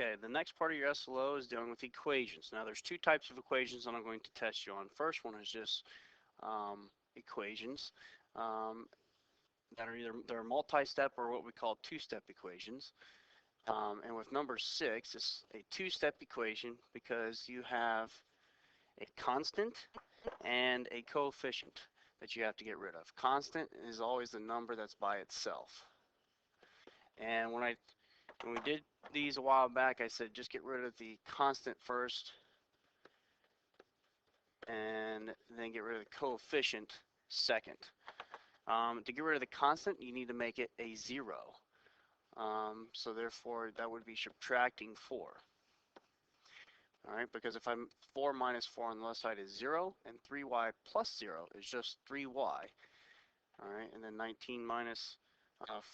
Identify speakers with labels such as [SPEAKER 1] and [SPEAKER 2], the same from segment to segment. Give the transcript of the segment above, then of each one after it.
[SPEAKER 1] Okay, the next part of your SLO is dealing with equations. Now there's two types of equations that I'm going to test you on. First one is just equations that are either they're multi-step or what we call two-step equations. And with number 6, it's a two-step equation because you have a constant and a coefficient that you have to get rid of. Constant is always the number that's by itself. And when we did these a while back, I said just get rid of the constant first and then get rid of the coefficient second. To get rid of the constant, you need to make it a 0. So therefore, that would be subtracting 4. Alright, because if I'm 4 minus 4 on the left side is 0, and 3y plus 0 is just 3y. Alright, and then 19 minus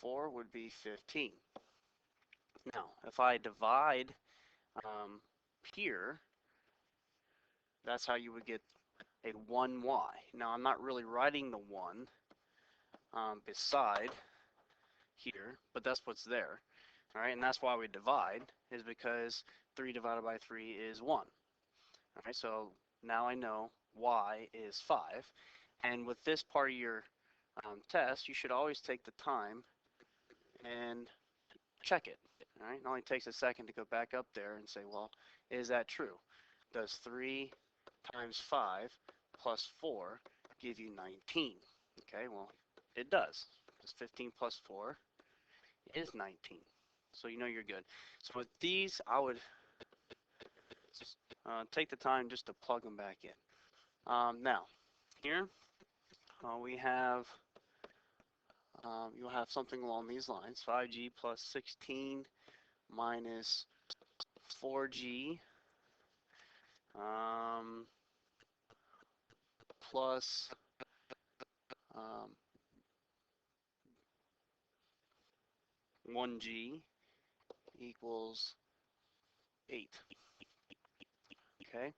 [SPEAKER 1] 4 would be 15. Now, if I divide here, that's how you would get a 1y. Now, I'm not really writing the 1 beside here, but that's what's there. Alright, and that's why we divide, is because 3 divided by 3 is 1. Alright, so now I know y is 5. And with this part of your test, you should always take the time and check it. Alright, it only takes a second to go back up there and say, well, is that true? Does 3 times 5 plus 4 give you 19? Okay, well, it does. Because 15 plus 4 is 19. So you know you're good. So with these, I would take the time just to plug them back in. Now, here we have, you'll have something along these lines. 5g plus 16 minus 4g plus 1g equals 8. Okay,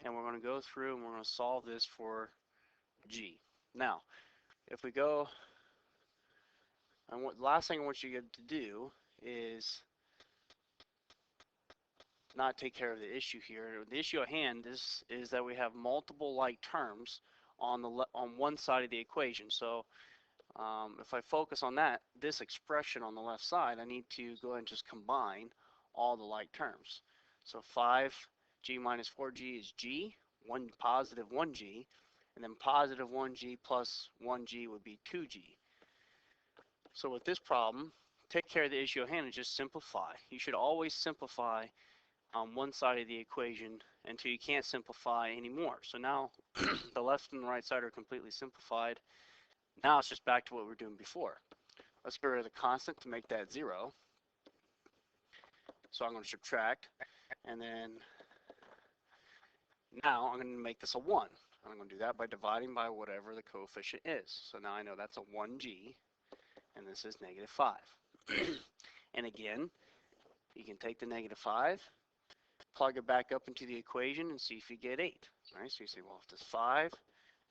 [SPEAKER 1] and we're going to go through and we're going to solve this for g. Now, if we go, and what last thing I want you to do is not take care of the issue here. The issue at hand is that we have multiple like terms on one side of the equation. So if I focus on this expression on the left side, I need to go ahead and just combine all the like terms. So 5g minus 4g is g, positive 1g, and then positive 1g plus 1g would be 2g. So with this problem, take care of the issue at hand and just simplify. You should always simplify on one side of the equation until you can't simplify anymore. So now the left and the right side are completely simplified. Now it's just back to what we were doing before. Let's get rid of the constant to make that 0. So I'm going to subtract, and then now I'm going to make this a 1. I'm going to do that by dividing by whatever the coefficient is. So now I know that's a 1g, and this is negative 5. And again, you can take the negative 5, plug it back up into the equation, and see if you get 8. All right, so you say, well, if this 5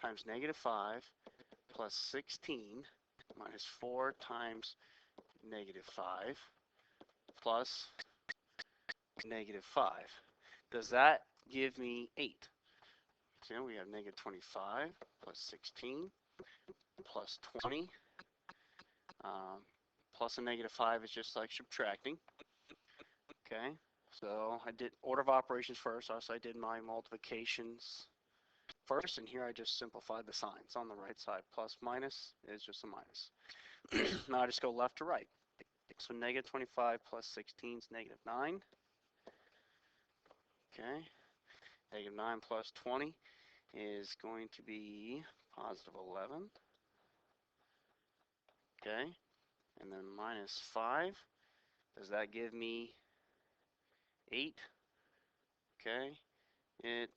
[SPEAKER 1] times negative 5 plus 16 minus 4 times negative 5 plus negative 5. Does that give me 8? So we have negative 25 plus 16 plus 20 plus a negative 5 is just like subtracting. Okay, so I did order of operations first. So I did my multiplications first, and here I just simplified the signs on the right side. Plus minus is just a minus. Now I just go left to right. So negative 25 plus 16 is negative 9. Okay, negative 9 plus 20 is going to be positive 11. Okay, and then minus 5. Does that give me 8? Okay, it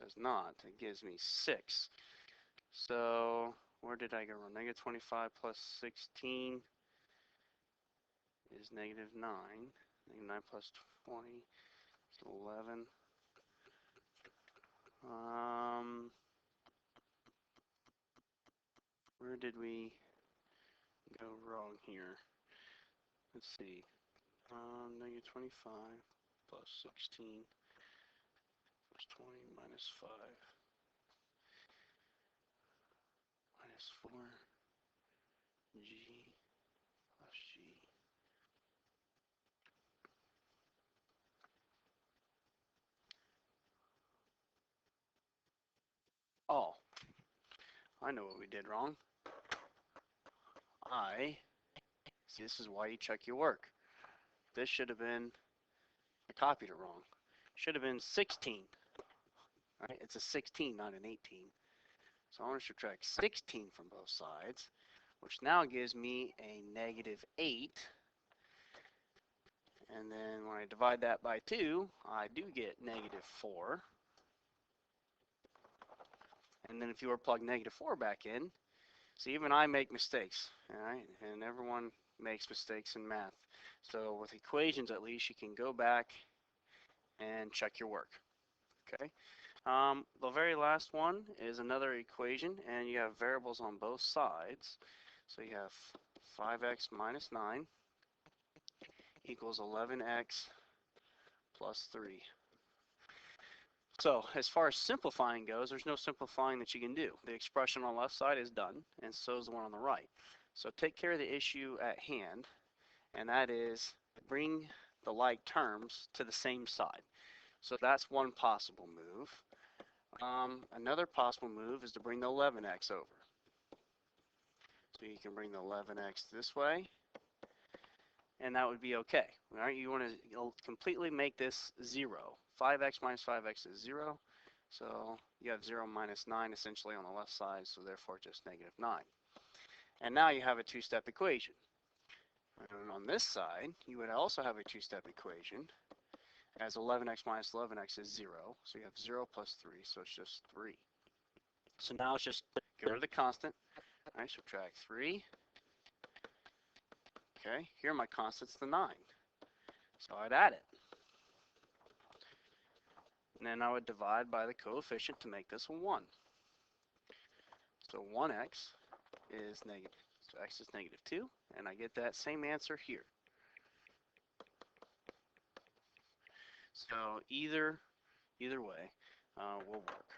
[SPEAKER 1] does not. It gives me 6. So where did I go wrong? Negative 25 plus 16 is negative 9. Negative 9 plus 20 is 11. Where did we go wrong here? Let's see. Negative 25 plus 16 plus 20 minus 5 minus 4g plus g. Oh, I know what we did wrong. See, this is why you check your work. This should have been, I copied it wrong. Should have been 16. Right? It's a 16, not an 18. So I want to subtract 16 from both sides, which now gives me a negative 8. And then when I divide that by 2, I do get negative 4. And then if you were to plug negative 4 back in, so even I make mistakes, all right? And everyone makes mistakes in math. So with equations, at least, you can go back and check your work, okay? The very last one is another equation, and you have variables on both sides. So you have 5x minus 9 equals 11x plus 3. So as far as simplifying goes, there's no simplifying that you can do. The expression on the left side is done, and so is the one on the right. So take care of the issue at hand, and that is bring the like terms to the same side. So that's one possible move. Another possible move is to bring the 11x over. So you can bring the 11x this way, and that would be okay. All right, you want to completely make this 0. 5x minus 5x is 0. So you have 0 minus 9 essentially on the left side, so therefore just negative 9. And now you have a two-step equation. And on this side, you would also have a two-step equation, as 11x minus 11x is 0. So you have 0 plus 3, so it's just 3. So now it's just get rid of the constant. All right, subtract 3. Okay, here my constant's the 9. So I'd add it. And then I would divide by the coefficient to make this a 1. So 1x is negative. So x is negative 2, and I get that same answer here. So either way will work.